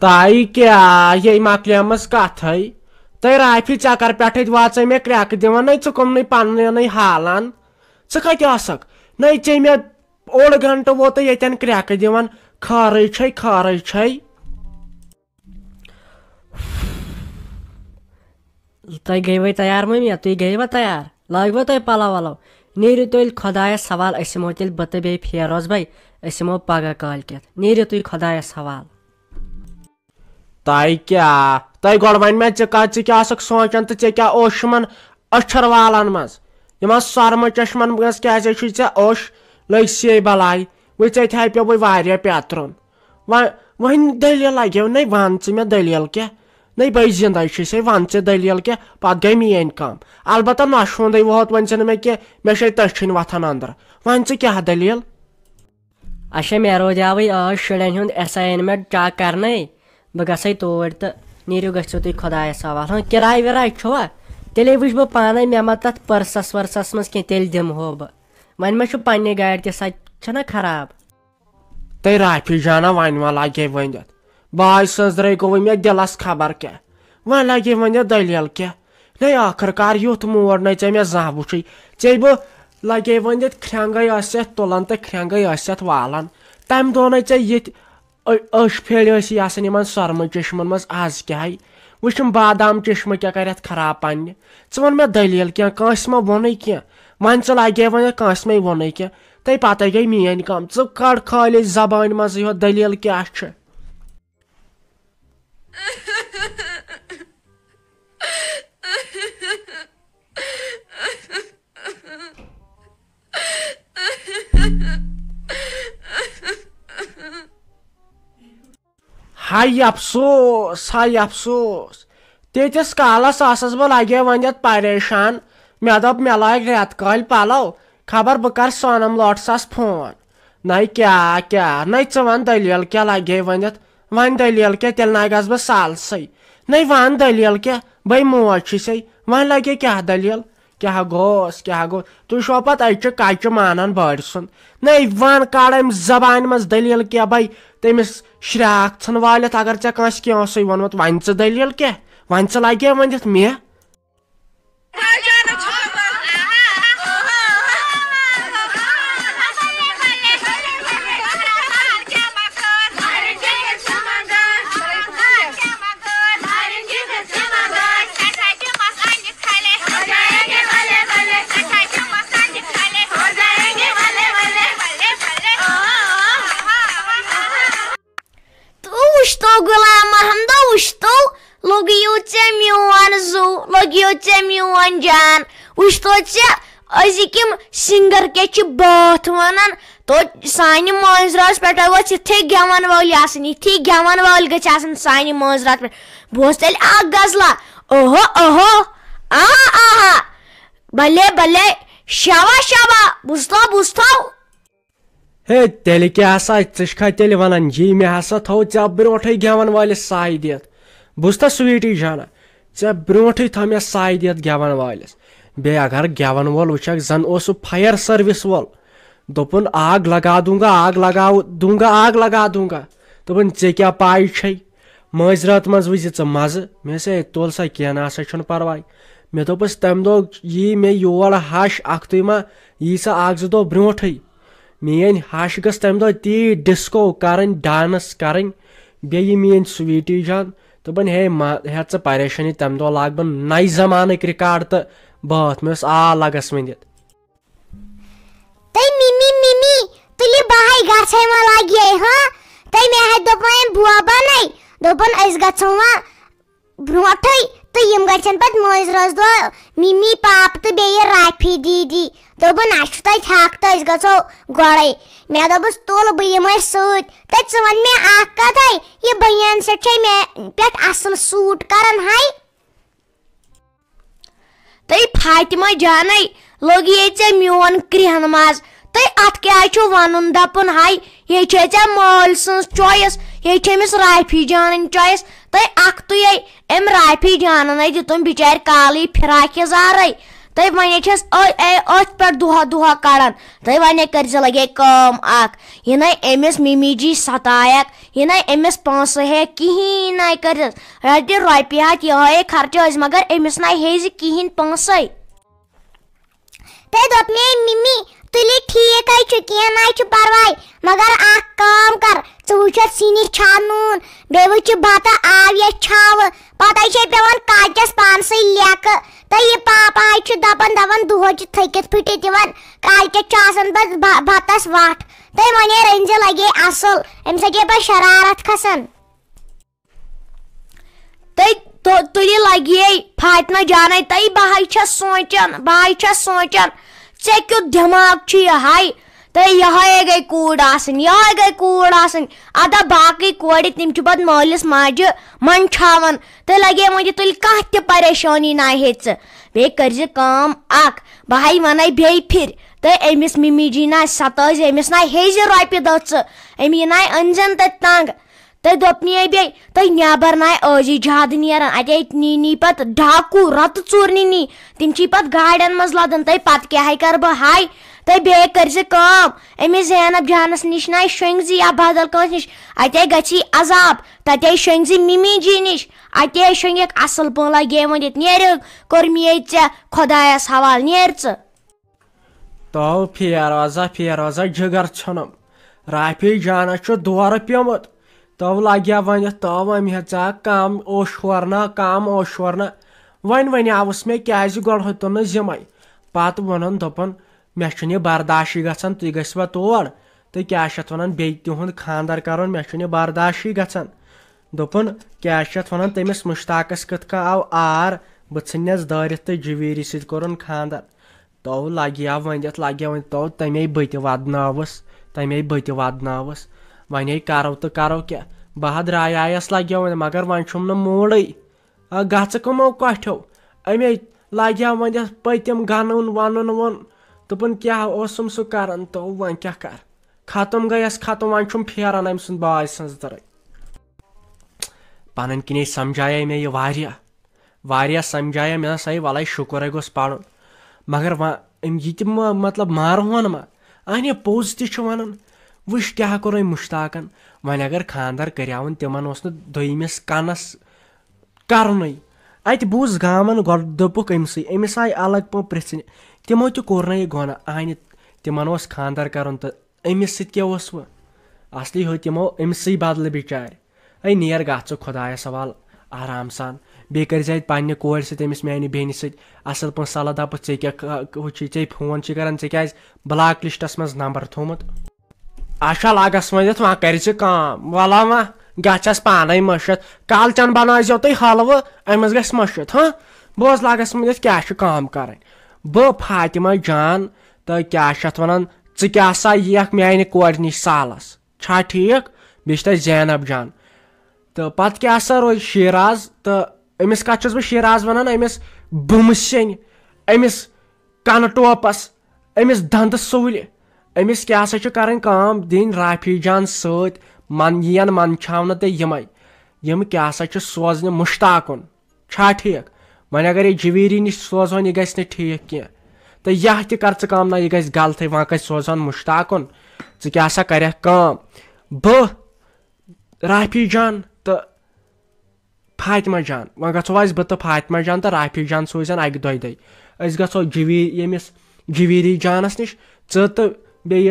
ताई क्या ये मकलियमस कथई तै राफी चक्कर पे वाचे मे क्रैक दिवान नै चुकम पन्न हालान कत नै चे मे ओड़ घंटे वो तो यन क्रैक दिवान खारे तुम गई तैयार मम्मी तुम गई तैयार लगव तुम पलव वलव नीरु तुल खुदायस सवाल असमो तेल बत बे फेरोज भाई असमो पगह कालकत नीरु तुम खुदायस सवाल ताई क्या तय गोड़ वन मे क्या सोचान तो क्या ओशमन अक्षर वालन मज यम सरम चश्मन क्या ओश लग से बलाई वो थे पे वह पेतरन वन दलील लगे न वन मे दलील क्या न बे जिंदा वन दलील क्या पे गई मेन कम अलबत् नश वोंद वोत वन मे कह मे तछन वथान अंदर वन क्या दलील अच्छा मे रोजाव आज शुरन हुंद असाइनमेंट चेक करने बह गई तोड़ तो नीरु गो तुम खुदायस सवाल हाँ किराय विराय छुआ तेल वुच बह पाने मे मा तथ पर्सस वर्सस मज कह तेल दिमहो बह वन मे पन्ने गाड़ त सह खराब तै राफी जाना वन वन लगे वन बाय सजरे गो मे दिलस खबर क्या वन लगे वन दलील क्या न आखिरकार युथ मोड़ न चे मे जह वुच चे बह लगे वन ख्रंगे तुलान तो ख्रंगे वालान तम दो न चे ये अश फेल सरम चश्मन मज आज क्या वुम बादाम चश्म क्या कर खराब पन्ने वन मे दलील क्या कंस मा वोन क्या वन लगे वन कंस मे वोन क्या तै पत गई मेन कम कड़ खाली जबान मज यो दलील क्या हाय अफसोस तीस कालस बह लगे वन परेशान मे दप मे लाग रेत कल पलव खबर बह कर सोनम लोटसस फोन न क्या न वन दलील क्या लगे वन दलील क्या तेल न गस बह सालसई न वन दलील क्या बे मोज से वन लगे क्या दलील क्या गोस तुम छो पे अचु कच मानान बड़ सुन न वन कड़ जबान मज दलील क्या भाई तमिस श्राक छन वालित अगर ऐ कस क्या वोनमुत वन दलील क्या वन लगे वन मे वन जान वुच तो अजिकम सिंगर के बात वनान तो सानि माजरास पे इथे गेवन वोल इथे गेवन वोल गन सानि माजरात पे बह तेल गजला ओहो ओहो आहा आहा भले भले शवा शवा बुझता बुझता हे तेल क्या तेल वन जी मे हसा थो ऐ ब्रोटे गेवन वालिस साय दित बुझता स्वीटी जाना ऐ ब्रोटे थो मे साय दित गेवन वालिस बे अगर गेवन वोल वुचक जन फायर सर्विस वोल दोपन आग लगा दूंगा आग लगा दूंगा दोपन ऐ क्या पाई छे माजरात मज वज मज मे से तोल सा क्या ना सा परवाय मे दोपस तम दो यी मे योर हश अख्तुय मा यी सा आग जो दो ब्रोटे मेन हश गस तम दो ती डिस्को करन डांस करन बे मेन स्वीटी जान दोपन हे हे च परेशानी तम दो लाग बन नई जमानक रिकॉर्ड तो बात मे लगस वनित तै मिमी मिमी तुली बाय गछै मा लागिए ह तै मे है दोपन बुआ बनाई दोपन अस गछौ मा ब्रोटै तो यम गछन पत मोज रोज दो मिमी पाप तो बे राफी दीदी दोपन अस तै थाक तो अस गछौ गड़ै मे दोबस तोल बे यम सूट तै चवन मे आक कथै ये बयान से छै मे पेट असल सूट करन हाय तै फातिमा जान लोग ये मोन क्रिहन मज तै अत क्या वन दपन हाय ये माल सज चॉइस ये अमिस राफी जान चॉइस तै अख्तुय अम राफी जान दितुम बिचार काली फिराक यजार तै वन अथ पे दुहा दुहा कड़न तै वन कर लगे कम ये न अमिस मिमी जी सतायक ये न अमिस पंस हे कहीं न कर रोपये हथ ये खर्च मगर अमिस न हेज कहीं पंस तै दोप मे मिमी तुली ठीक है किया ना परवाय मगर काम कर वुच सिनिस छा नून बे वुच बता आव ये छाव पता पेवान काचस पानस लेक तो ये पापा दपन दपन दुह थकित फुटित काचस बतस वट तो वे रंज लगे असल अम पे शरारत खसन तुली लगे फातिमा जान तै बह सोचान ऐ क्यों दिमाग हाय तो यह गई कूड़ अदा बाकी कोड़ तम पे मालिस माज मन छावन तो लगे मुझे तुल कह परेशानी ना हेच बे कर काम बह वन बे फिर तो अमिस मिमी जी ना सतज अमिस ना हेज रोपये दच अमी ना अनजन तंग तो दोपनी बे तो नबर ना अजी ज्यादा नेरान अत नी पत डाकू रत चूर नी तम पे गाड़न मज लदन तो पत क्या कर बह हाय तो बे कर अमिस जैनब जानस निश ना शंगजी या बदल कस निश अत गि अजाब तते शंगजी मिमी जी निश अते शंगिक असल पे लगे वन नेर कोर मे ऐ खुदायस हवाल नेर तो फेरोजा जिगर छनम राफी जाना दौर पेमुत तो लगे वन तो अमी हे कम ओशोरना वन आवस मे क्या गोन जिम पत वन दोपन मे यह बर्दाश्त गन तुम गवा तौर तो क्या वन बे तिहुंद खानदर कर मे बर्दाश्त गन दोपन क्या वन तमिस मुश्ताकस कथ आव आर बह स दारित तो जवेरी सर खानदर तो लगे वन तो तमे बत वदनावस वन करो तो करो क्या बह द्रायास लगे वन मगर वन न मूड गो कठो अमे लगे वन पतम गन वन वोन दोपन क्या सह कर तो वन क्या कर खत्म गयस खत्म वन फेरान अम सुंद बाय सज दर पन किन समझाया मे यह वारिया समझाया मे सा वल शुक्र गोस पढ़ मगर यह मतलब मारवन मा अने पोज वन वुश क्या कोर मुश्ताकन वन अगर खानदर करावन तिमन दोयमिस कनस करन अत बूज गामन गो दोपुक अमिस आय अलग पे प्रिथन तिमो तो कोर न गोना अने तिमन खानदर कर तो अमिस क्या असली हो तिमो अमिस बदल बिचार ऐ नेर ग खुदायस सवाल आराम सान बे कर पे कोर समिस मानी बेन असल पे सलाह दप क्या फोन कर क्या ब्लॉक लिस्टस मज नंबर थोमुत अच्छा लगस वन वह कर वला वह गस पान मशत कालचन बनो तुम हलव अमिस ग मशत हाँ बह लागस वन क्या काम कर बह फातिमा जान तो क्या वन क्या सा यख मानि कोर नश सालस छा ठीक बेह जैनब जान तो पत क्या सा रोज शिराज तो अमिस कत बह शिराज वन अमिस बुम सेन अमिस कन टोपस अमिस दंद सूल अमिस क्या सा कर दिन राफी जान सत मन यन मन छावन तो यम क्या सा सोजन मुश्ताकुन छा ठीक वन अगर ये जवेरी नश सोजन यह गि ठीक कह तो यह कर काम ना यह गि गलत वह कत सोजन मुश्ताकुन क्या सा कर बह राफी जान तो फातिमा जान वह गो बह तो फातिमा जान तो राफी जान सोजन अक दो गो यमिस जवेरी जानस नश तो बे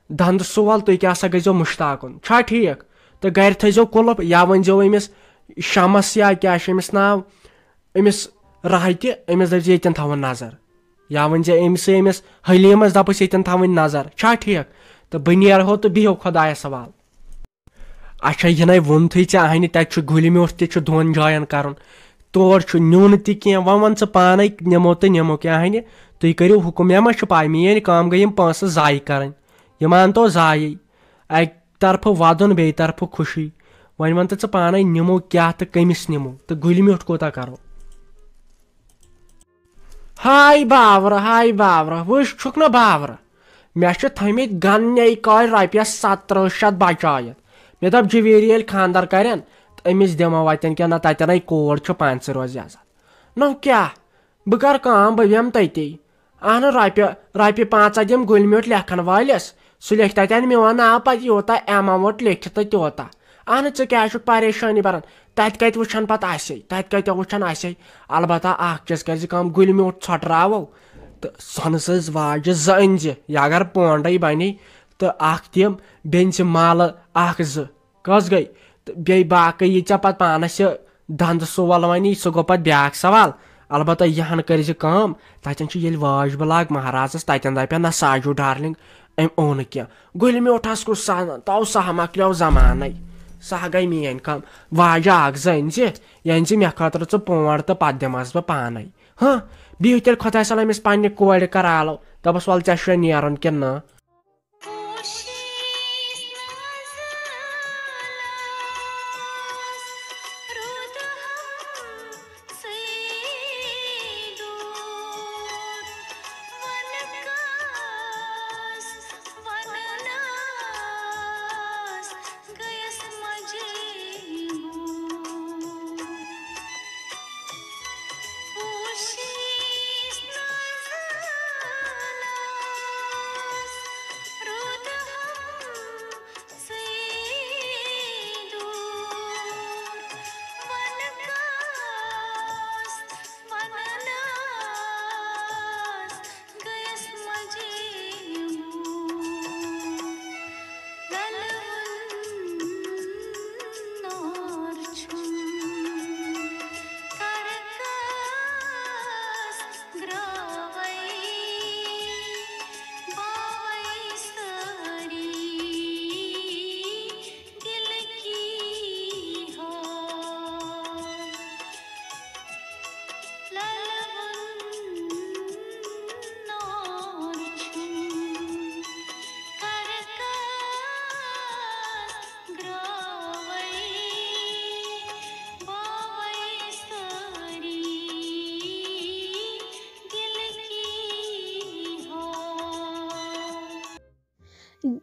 दंद सोल तुम क्या सा गो मुश्ताकुन छा ठीक तो गर थो कुलप या वनजो अमिस शमस या क्या अमिस नाव अमिस राह तमिस दप ये थवन नजर या वन अमिस हलीमस दपस ये थवन नजर छा ठीक तो बह नेरहो तो बिहो खुदायस सवाल अच्छा यह वोन थे अहन तत गुल म्योट तोन जायन कर तौर नुन तह वन पान नमो तो नमो क्या अहन तुम करो हुकुम मे मा पाई मेन काम गई पोस जाय कर मान तो जाय अक तरफ वदन बे तरफ खुशी वन वन तो पान नमो क्या तो कमिस नमो तो गुल म्योट कोता करो हाय बावर वुक न बावर मे थमित गन्ने कल रपियस 1700 बचायत मे दप जवेरी खानदार कर तो अमिस दिमो वतन क्या ना तन कोर 5 रोज आजाद न क्या बह कर बह बेम तती अहन रपि 5 दिम गुल म्योट लेखन वालिस सह लिख तन मोन नाव पे यूता अमाउंट लिखित त्यूता अहन क्या परेशानी बरान तत कत वुन पे तत कत वुन अलबत्ता चीज कर गुल म्योट षटरावो तो सन वाज जंज या अगर पोंडे बने तो दिम बेन माल कस गई तो बे बाकी ये पे पानस दंद सोल वन सह गो पे ब्या सवाल अलबत्ता यहन कर तन वाज बलाग महाराजस तन दपा ना साजू डार्लिंग अम ओन क्या गुल म्योटस कुछ सन तो सह मकलो जमान सह गई मेन कम वाज जंज यन मे खतर पोड़ तो पे दिमस बह पान हाँ बिह तेल खुदा सल अमिस पन्ने कोर करालो दपस वल ऐ नेरन कि न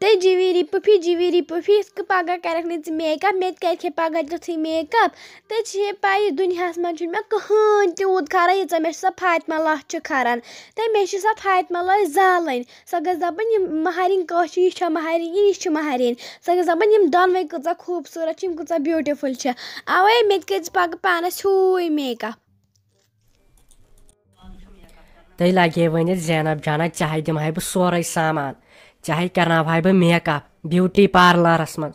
ते जीवीरी पुफी इसको पगह कर मेकअप मे कर पगह तुथु मेकअप तो पाई दुनिया मज मे कहन तूत खरान ये मे फातिमा लह खरान तो मे सो फातिमा लह जालन सो गई दपन महरिन कह यह महरिन यह महरिन सो गई दपन यम दोनवे कूचा खूबसूरत कूचा ब्यूटीफुल अवे मे कर पगह पानस हूँ मेकअप तै लगे वन जैनब जाना चाहे दिमह बह सोरे सामान चाहे करना बह मेकअप ब्यूटी पार्लरस मज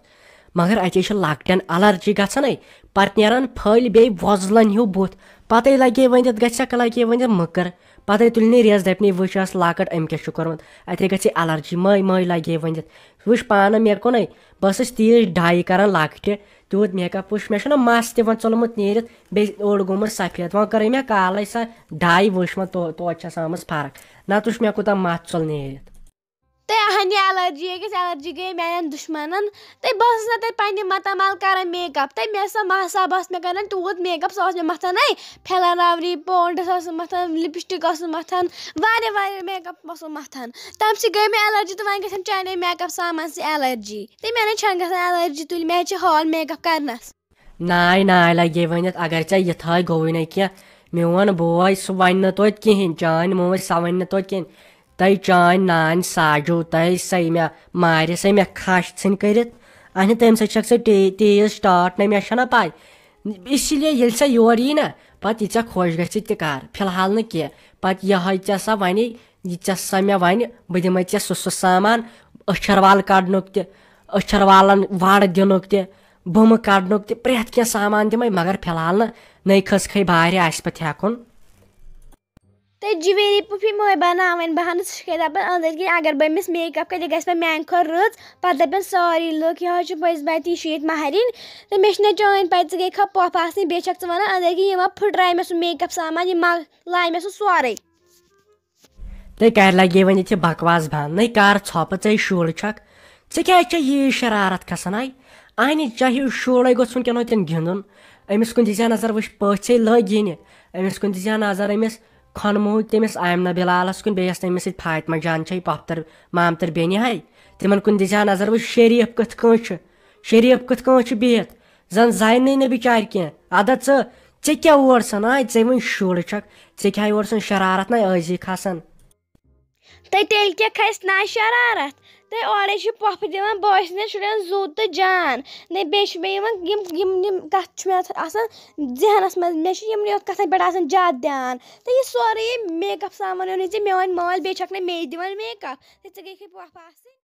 मगर अत लकटन अलर्जी गई पे नीरान फल बे वजलन हूँ बुत पत लगे वन लगे वन मकर पते तुलनी रेज दपनी वस लाकट अम क्या कोर्मुत अथे गई एलर्जी मई लगे वन वुश पान मे कुन बस तीज डाई कर लकटे तूत मेकअप वुश मे मस तह चलमुत नीरत बे ओड़ गोमुत सफेद वो कर मे काल सा डाई वुश मे तो आमज फर्क नत वुश मे कूता मस चल नीरत तहन एलर्जी गई मेन दुश्मनन ते बस ना ते पन्ने मतमाल कर मेकअप ते मे सा महसा बस मे कर तूत मेकअप सो मे मथन फेलावरी पोंडस मथन लिपस्टिक मथन वारे मेकअप मथन तम से गई मे एलर्जी तो वन गन चाने मेकअप सामान से एलर्जी ते मे छन गन एलर्जी तुल मे हॉल मेकअप करनस नाय लगे वन अगर चे ये गोई ना क्या मोन बोय सह वन तो कहें चान मोज सा वन तो कहें तय चान नान साजू तय सही मे मार सही मे खश इन कर तम सह तेज स्टार्ट ना मे पाई इसलिए ये सा योर यी ना पत ये खुश गि कर फिलहाल न कह पत यह सा वन यह सा मे वन बह दिमे सह सामान अछर वाल कड़नुक तछर वालन वड़ दिनुक बुम कड़नुक प्रेथ क्या सामान दिमे मगर फिलहाल न खस खै बाहर आस पे हेकुन ते ज्वेलरी पुफी मोय बनावन बहन दपान अंदर अगर बमिस मेकअप कर गस मान खो रच पे दपन सारी लुक यह पज बात यह महरिन तो मे चान पे गई खा पफ आसनी बे वन अंदर कि यह फुटराय मे सह मेकअप सामान यह लाय मे सह सोरे ते कर लगे वन ये बकवास बंद न कर छप ऐ शुर छक क्या यह शरारत खसान अन चाहे शुर गोस वनकन होन गिंदन अमिस कुन दिया नजर वुच पे लग गिन अमिस कुन दिया नजर अमिस खनमो तमिस आमना बिलालस कुन बेस तमिस फातिमा जान पफ्तर मामतर बेन हाय तिमन कुन दिया नजर वुच शरीफ कथ बिहत जन जान न बिचार कह अदा चे क्या ओर सन ऐ वन शुर छक चे क्या ओर सन शरारत ना अजी खसान ते तेल क्या खस ना शरारत ते ओरे पफ दिवान बॉयस ने शुरन जू तो जान ने बेश मे यम कथ मे आसान जहनस मज मे यम कथन पे आसान ज्यादा ध्यान ते ये सोरे मेकअप सामान मे वन माल बे छक ने मे दिवान मेकअप ते गई पफ आसन